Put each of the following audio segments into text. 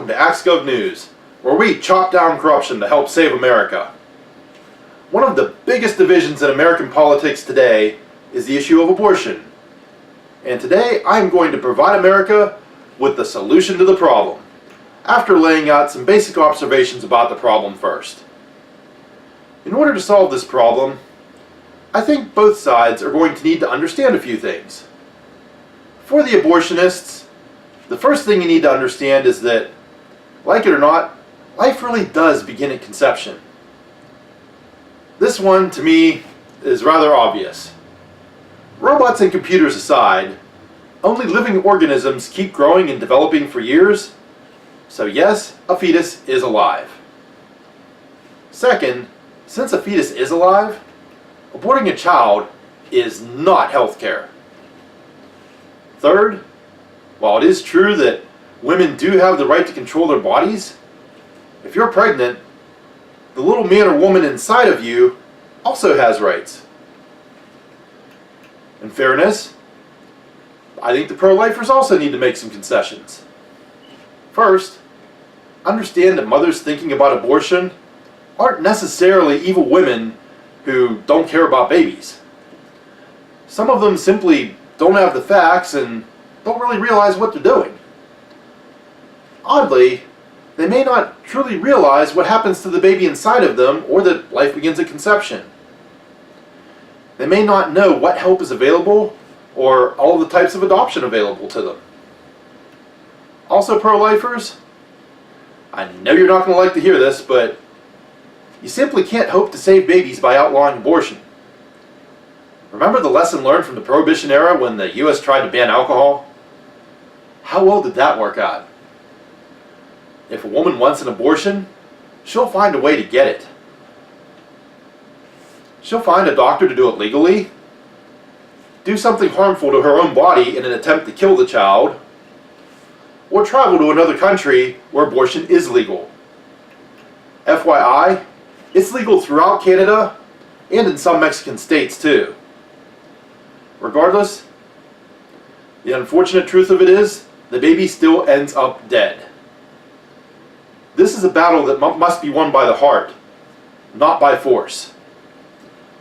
welcome to AxeGov News, where we chop down corruption to help save America. One of the biggest divisions in American politics today is the issue of abortion. And today I'm going to provide America with the solution to the problem, after laying out some basic observations about the problem first. In order to solve this problem, I think both sides are going to need to understand a few things. For the abortionists, the first thing you need to understand is that, like it or not, life really does begin at conception. This one, to me, is rather obvious. Robots and computers aside, only living organisms keep growing and developing for years, so yes, a fetus is alive. Second, since a fetus is alive, aborting a child is not health care. Third, while it is true that women do have the right to control their bodies, if you're pregnant, the little man or woman inside of you also has rights. In fairness, I think the pro-lifers also need to make some concessions. First, understand that mothers thinking about abortion aren't necessarily evil women who don't care about babies. Some of them simply don't have the facts and don't really realize what they're doing. Oddly, they may not truly realize what happens to the baby inside of them or that life begins at conception. They may not know what help is available or all the types of adoption available to them. Also, pro-lifers, I know you're not going to like to hear this, but you simply can't hope to save babies by outlawing abortion. Remember the lesson learned from the Prohibition era when the U.S. tried to ban alcohol? How well did that work out? If a woman wants an abortion, she'll find a way to get it. She'll find a doctor to do it legally, do something harmful to her own body in an attempt to kill the child, or travel to another country where abortion is legal. FYI, it's legal throughout Canada and in some Mexican states too. Regardless, the unfortunate truth of it is, the baby still ends up dead. This is a battle that must be won by the heart, not by force.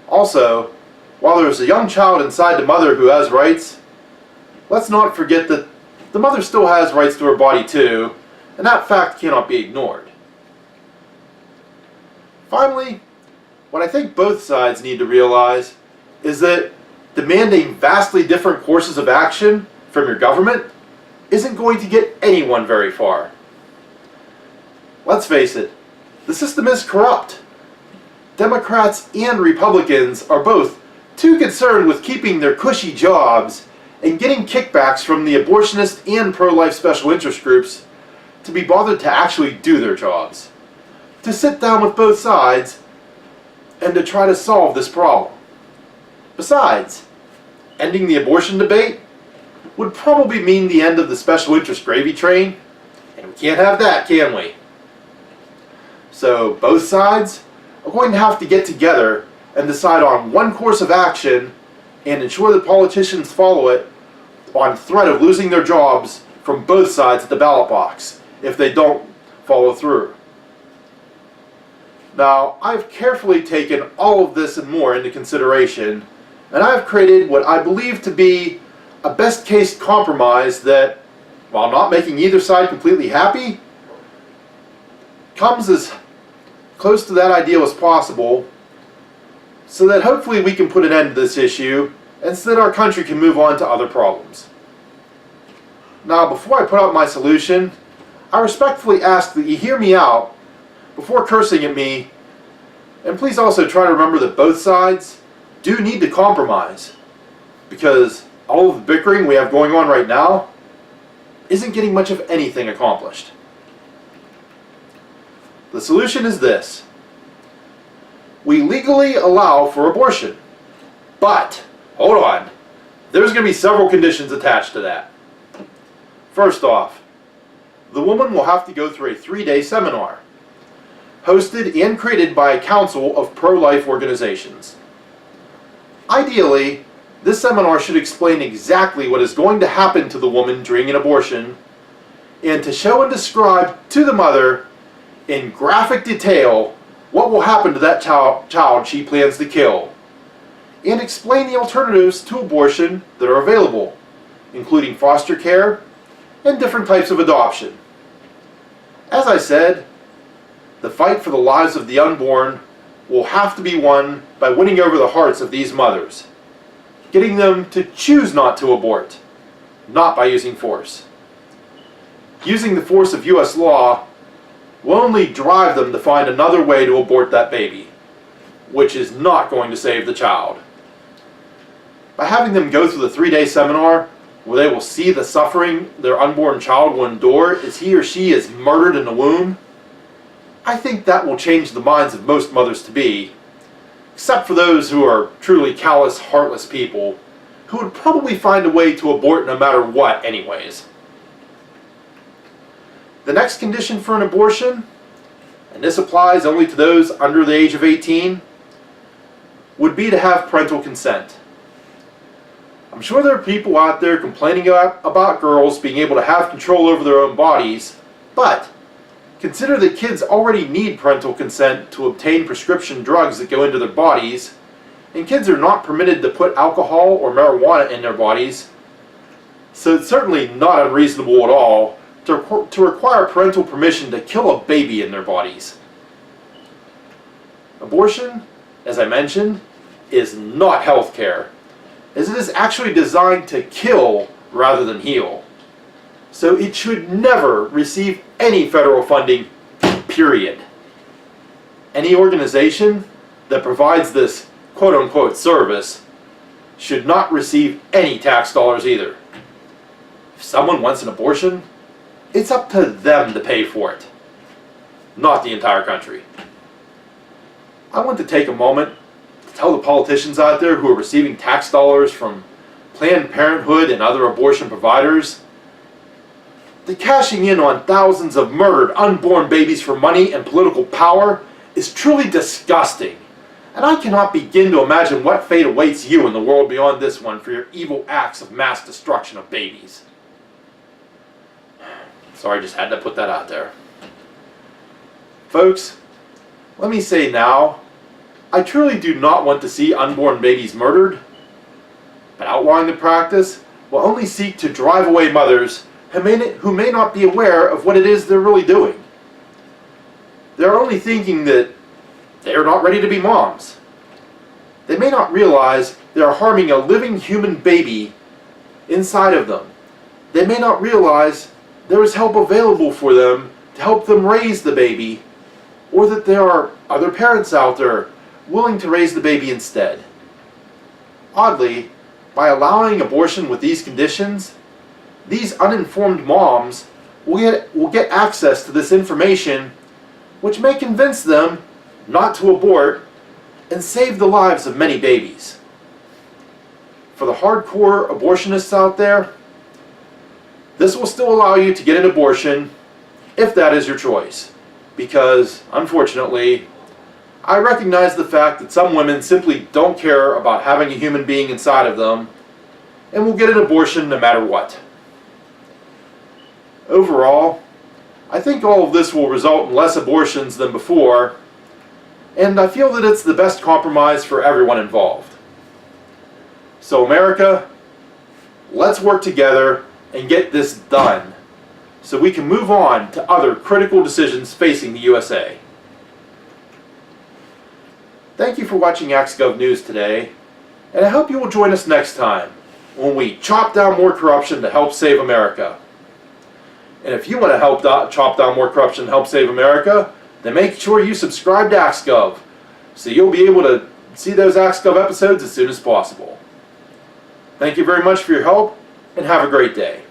Also, while there is a young child inside the mother who has rights, let's not forget that the mother still has rights to her body too, and that fact cannot be ignored. Finally, what I think both sides need to realize is that demanding vastly different courses of action from your government isn't going to get anyone very far. Let's face it, the system is corrupt. Democrats and Republicans are both too concerned with keeping their cushy jobs and getting kickbacks from the abortionist and pro-life special interest groups to be bothered to actually do their jobs, to sit down with both sides and to try to solve this problem. Besides, ending the abortion debate would probably mean the end of the special interest gravy train, and we can't have that, can we? So both sides are going to have to get together and decide on one course of action and ensure that politicians follow it on threat of losing their jobs from both sides at the ballot box if they don't follow through. Now, I've carefully taken all of this and more into consideration, and I've created what I believe to be a best case compromise that, while not making either side completely happy, comes as close to that ideal as possible, so that hopefully we can put an end to this issue and so that our country can move on to other problems. Now, before I put out my solution, I respectfully ask that you hear me out before cursing at me, and please also try to remember that both sides do need to compromise, because all of the bickering we have going on right now isn't getting much of anything accomplished. The solution is this. We legally allow for abortion, but, hold on, there's going to be several conditions attached to that. First off, the woman will have to go through a 3-day seminar, hosted and created by a council of pro-life organizations. Ideally, this seminar should explain exactly what is going to happen to the woman during an abortion and to show and describe to the mother in graphic detail what will happen to that child she plans to kill, and explain the alternatives to abortion that are available, including foster care and different types of adoption. As I said, the fight for the lives of the unborn will have to be won by winning over the hearts of these mothers, getting them to choose not to abort, not by using force. Using the force of U.S. law will only drive them to find another way to abort that baby, which is not going to save the child. By having them go through the 3-day seminar where they will see the suffering their unborn child will endure as he or she is murdered in the womb, I think that will change the minds of most mothers-to-be, except for those who are truly callous, heartless people who would probably find a way to abort no matter what anyways. The next condition for an abortion, and this applies only to those under the age of 18, would be to have parental consent. I'm sure there are people out there complaining about girls being able to have control over their own bodies, but consider that kids already need parental consent to obtain prescription drugs that go into their bodies, and kids are not permitted to put alcohol or marijuana in their bodies, so it's certainly not unreasonable at all to require parental permission to kill a baby in their bodies. Abortion, as I mentioned, is not health care, as it is actually designed to kill rather than heal. So it should never receive any federal funding, period. Any organization that provides this quote-unquote service should not receive any tax dollars either. If someone wants an abortion, it's up to them to pay for it, not the entire country. I want to take a moment to tell the politicians out there who are receiving tax dollars from Planned Parenthood and other abortion providers that cashing in on thousands of murdered unborn babies for money and political power is truly disgusting. And I cannot begin to imagine what fate awaits you in the world beyond this one for your evil acts of mass destruction of babies. Sorry, I just had to put that out there. Folks, let me say now, I truly do not want to see unborn babies murdered, but outlawing the practice will only seek to drive away mothers who may not be aware of what it is they're really doing. They're only thinking that they are not ready to be moms. They may not realize they are harming a living human baby inside of them. They may not realize there is help available for them to help them raise the baby, or that there are other parents out there willing to raise the baby instead. Oddly, by allowing abortion with these conditions, these uninformed moms will get access to this information, which may convince them not to abort and save the lives of many babies. For the hardcore abortionists out there, this will still allow you to get an abortion if that is your choice, because unfortunately, I recognize the fact that some women simply don't care about having a human being inside of them and will get an abortion no matter what. Overall, I think all of this will result in less abortions than before, and I feel that it's the best compromise for everyone involved. So America, let's work together and get this done so we can move on to other critical decisions facing the USA. Thank you for watching AxeGov News today, and I hope you will join us next time when we chop down more corruption to help save America. And if you want to help chop down more corruption and help save America, then make sure you subscribe to AxeGov so you'll be able to see those AxeGov episodes as soon as possible. Thank you very much for your help, and have a great day.